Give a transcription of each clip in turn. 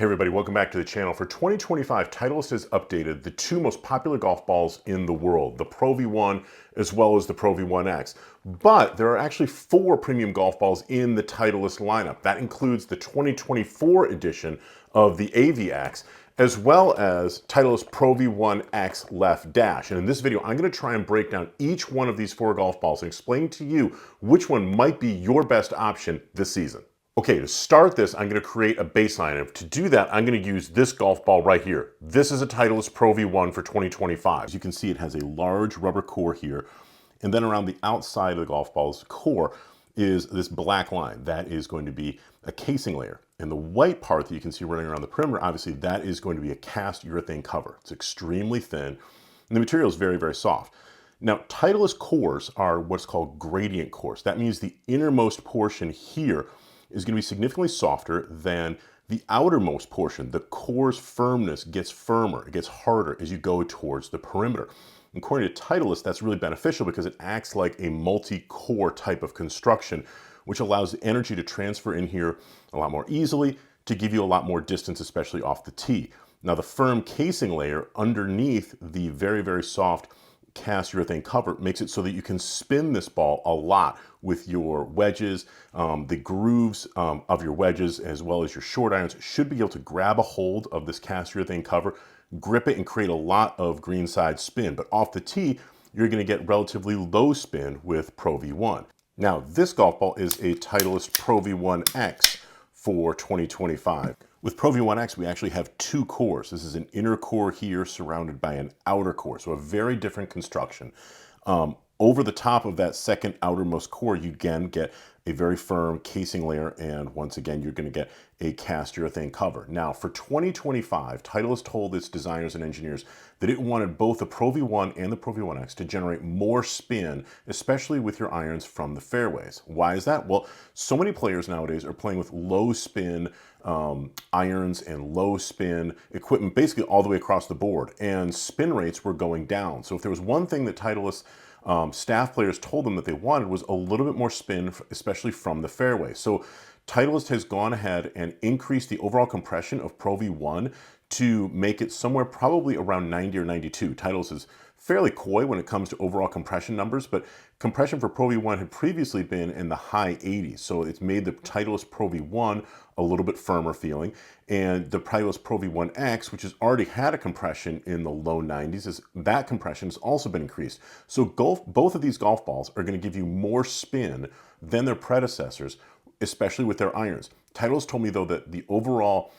Hey everybody, welcome back to the channel. For 2025, Titleist has updated the two most popular golf balls in the world, the Pro V1 as well as the Pro V1x. But there are actually four premium golf balls in the Titleist lineup. That includes the 2024 edition of the AVX, as well as Titleist Pro V1x Left Dash. And in this video, I'm going to try and break down each one of these four golf balls and explain to you which one might be your best option this season. Okay, to start this, I'm going to create a baseline. And to do that, I'm going to use this golf ball right here. This is a Titleist Pro V1 for 2025. As you can see, it has a large rubber core here. And then around the outside of the golf ball's core is this black line. That is going to be a casing layer. And the white part that you can see running around the perimeter, obviously, that is going to be a cast urethane cover. It's extremely thin, and the material is very, very soft. Now, Titleist cores are what's called gradient cores. That means the innermost portion here is going to be significantly softer than the outermost portion. The core's firmness gets firmer, it gets harder as you go towards the perimeter. According to Titleist, that's really beneficial because it acts like a multi-core type of construction, which allows the energy to transfer in here a lot more easily to give you a lot more distance, especially off the tee. Now, the firm casing layer underneath the very, very soft cast urethane cover makes it so that you can spin this ball a lot with your wedges. The grooves of your wedges as well as your short irons should be able to grab a hold of this cast urethane cover, grip it, and create a lot of greenside spin. But off the tee, you're going to get relatively low spin with Pro V1. Now, this golf ball is a Titleist Pro V1x for 2025. With Pro V1x, we actually have two cores. This is an inner core here surrounded by an outer core, so a very different construction. Over the top of that second outermost core, you again get a very firm casing layer, and once again, you're going to get a cast urethane cover. Now, for 2025, Titleist told its designers and engineers that it wanted both the Pro V1 and the Pro V1x to generate more spin, especially with your irons from the fairways. Why is that? Well, so many players nowadays are playing with low spin irons and low spin equipment basically all the way across the board, and spin rates were going down. So if there was one thing that Titleist staff players told them that they wanted was a little bit more spin, especially from the fairway. So Titleist has gone ahead and increased the overall compression of Pro V1 to make it somewhere probably around 90 or 92. Titleist is fairly coy when it comes to overall compression numbers, but compression for Pro V1 had previously been in the high 80s. So it's made the Titleist Pro V1 a little bit firmer feeling, and the Titleist Pro V1x, which has already had a compression in the low 90s, that compression has also been increased. So both of these golf balls are going to give you more spin than their predecessors, especially with their irons. Titleist told me, though, that the overall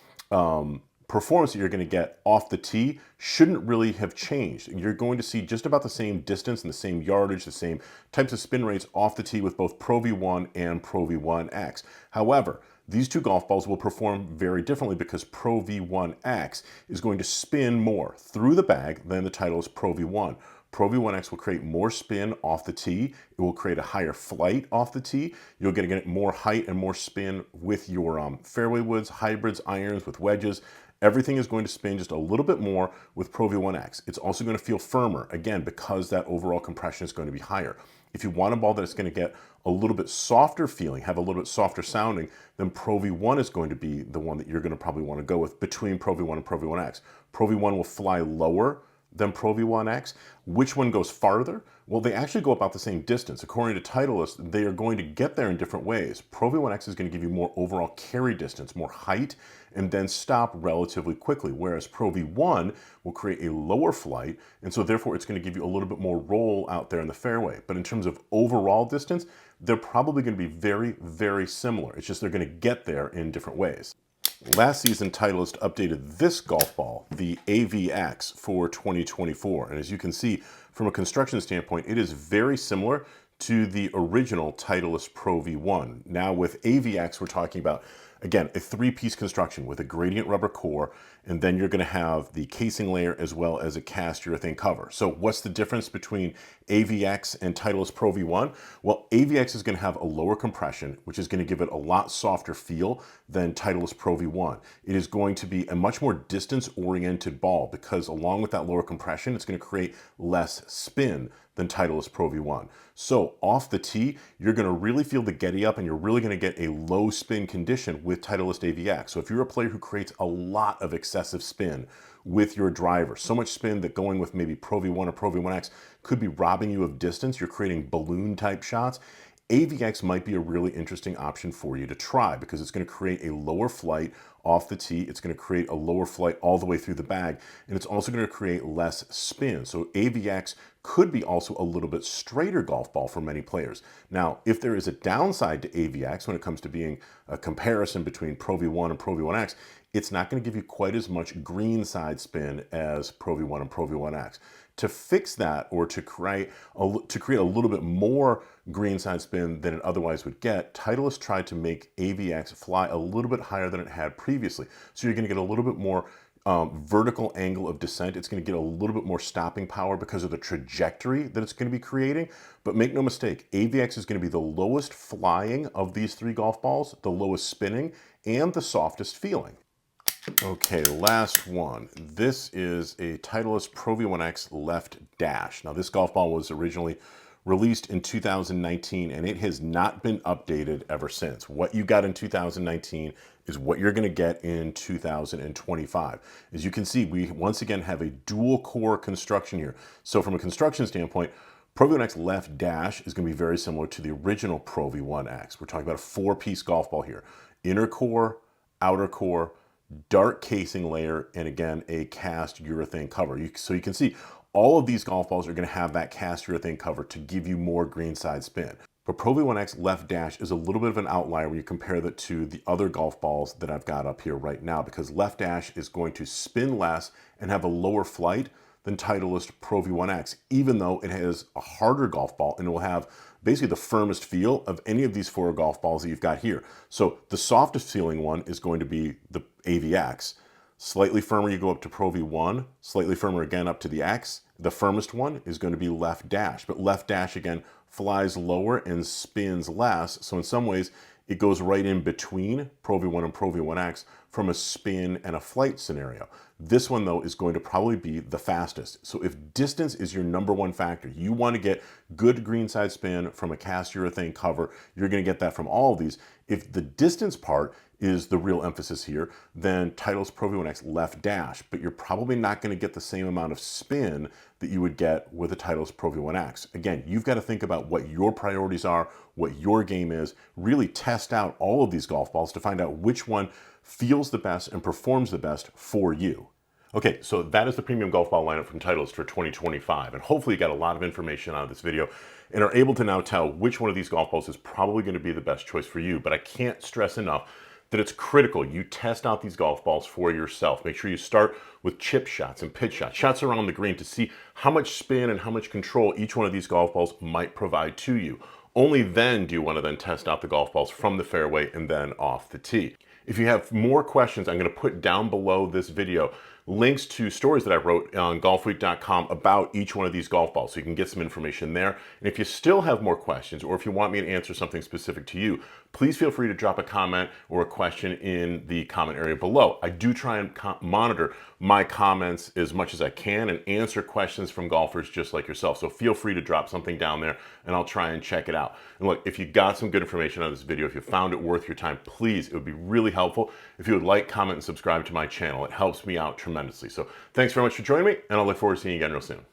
performance that you're going to get off the tee shouldn't really have changed. You're going to see just about the same distance and the same yardage, the same types of spin rates off the tee with both Pro V1 and Pro V1x. However, these two golf balls will perform very differently because Pro V1x is going to spin more through the bag than the Titleist Pro V1. Pro V1x will create more spin off the tee. It will create a higher flight off the tee. You'll get more height and more spin with your fairway woods, hybrids, irons, with wedges. Everything is going to spin just a little bit more with Pro V1x. It's also going to feel firmer, again, because that overall compression is going to be higher. If you want a ball that's going to get a little bit softer feeling, have a little bit softer sounding, then Pro V1 is going to be the one that you're going to probably want to go with between Pro V1 and Pro V1x. Pro V1 will fly lower than Pro V1x. Which one goes farther? Well, they actually go about the same distance. According to Titleist, they are going to get there in different ways. Pro V1x is going to give you more overall carry distance, more height, and then stop relatively quickly, whereas Pro V1 will create a lower flight, and so therefore it's going to give you a little bit more roll out there in the fairway. But in terms of overall distance, they're probably going to be very, very similar. It's just they're going to get there in different ways. Last season, Titleist updated this golf ball, the AVX, for 2024. And as you can see, from a construction standpoint, it is very similar to the original Titleist Pro V1. Now with AVX, we're talking about, again, a three-piece construction with a gradient rubber core, and then you're going to have the casing layer as well as a cast urethane cover. So what's the difference between AVX and Titleist Pro V1? Well, AVX is going to have a lower compression, which is going to give it a lot softer feel than Titleist Pro V1. It is going to be a much more distance-oriented ball because along with that lower compression, it's going to create less spin than Titleist Pro V1. So off the tee, you're going to really feel the getty up and you're really going to get a low spin condition with Titleist AVX. So if you're a player who creates a lot of excessive spin with your driver, so much spin that going with maybe Pro V1 or Pro V1X could be robbing you of distance, you're creating balloon type shots, AVX might be a really interesting option for you to try because it's going to create a lower flight off the tee. It's going to create a lower flight all the way through the bag, and it's also going to create less spin. So AVX could be also a little bit straighter golf ball for many players. Now, if there is a downside to AVX when it comes to being a comparison between Pro V1 and Pro V1X, it's not going to give you quite as much green side spin as Pro V1 and Pro V1X. To fix that, or to create a little bit more green side spin than it otherwise would get, Titleist tried to make AVX fly a little bit higher than it had previously. So you're going to get a little bit more vertical angle of descent. It's going to get a little bit more stopping power because of the trajectory that it's going to be creating. But make no mistake, AVX is going to be the lowest flying of these three golf balls, the lowest spinning, and the softest feeling. Okay, last one. This is a Titleist Pro V1x Left Dash. Now, this golf ball was originally released in 2019, and it has not been updated ever since. What you got in 2019 is what you're going to get in 2025. As you can see, we once again have a dual core construction here. So from a construction standpoint, Pro V1x Left Dash is going to be very similar to the original Pro V1x. We're talking about a four-piece golf ball here. Inner core, outer core, dark casing layer, and again, a cast urethane cover. So you can see all of these golf balls are going to have that cast urethane cover to give you more greenside spin. But Pro V1x Left Dash is a little bit of an outlier when you compare that to the other golf balls that I've got up here right now, because Left Dash is going to spin less and have a lower flight than Titleist Pro V1x, even though it has a harder golf ball and it will have basically the firmest feel of any of these four golf balls that you've got here. So the softest feeling one is going to be the AVX. Slightly firmer, you go up to Pro V1, slightly firmer again up to the X. The firmest one is going to be Left Dash, but Left Dash again flies lower and spins less. So in some ways, it goes right in between Pro V1 and Pro V1X from a spin and a flight scenario. This one, though, is going to probably be the fastest. So if distance is your number one factor, you want to get good greenside spin from a cast urethane cover, you're going to get that from all of these. If the distance part is the real emphasis here, then Titleist Pro V1x Left Dash, but you're probably not going to get the same amount of spin that you would get with a Titleist Pro V1x. Again, you've got to think about what your priorities are, what your game is, really test out all of these golf balls to find out which one feels the best and performs the best for you. Okay, so that is the premium golf ball lineup from Titleist for 2025, and hopefully you got a lot of information out of this video and are able to now tell which one of these golf balls is probably going to be the best choice for you. But I can't stress enough that it's critical you test out these golf balls for yourself. Make sure you start with chip shots and pitch shots, shots around the green, to see how much spin and how much control each one of these golf balls might provide to you. Only then do you want to then test out the golf balls from the fairway and then off the tee. If you have more questions, I'm going to put down below this video links to stories that I wrote on golfweek.com about each one of these golf balls, so you can get some information there. And if you still have more questions, or if you want me to answer something specific to you, please feel free to drop a comment or a question in the comment area below. I do try and monitor my comments as much as I can and answer questions from golfers just like yourself. So feel free to drop something down there and I'll try and check it out. And look, if you got some good information on this video, if you found it worth your time, please, it would be really helpful if you would like, comment, and subscribe to my channel. It helps me out tremendously. So thanks very much for joining me, and I'll look forward to seeing you again real soon.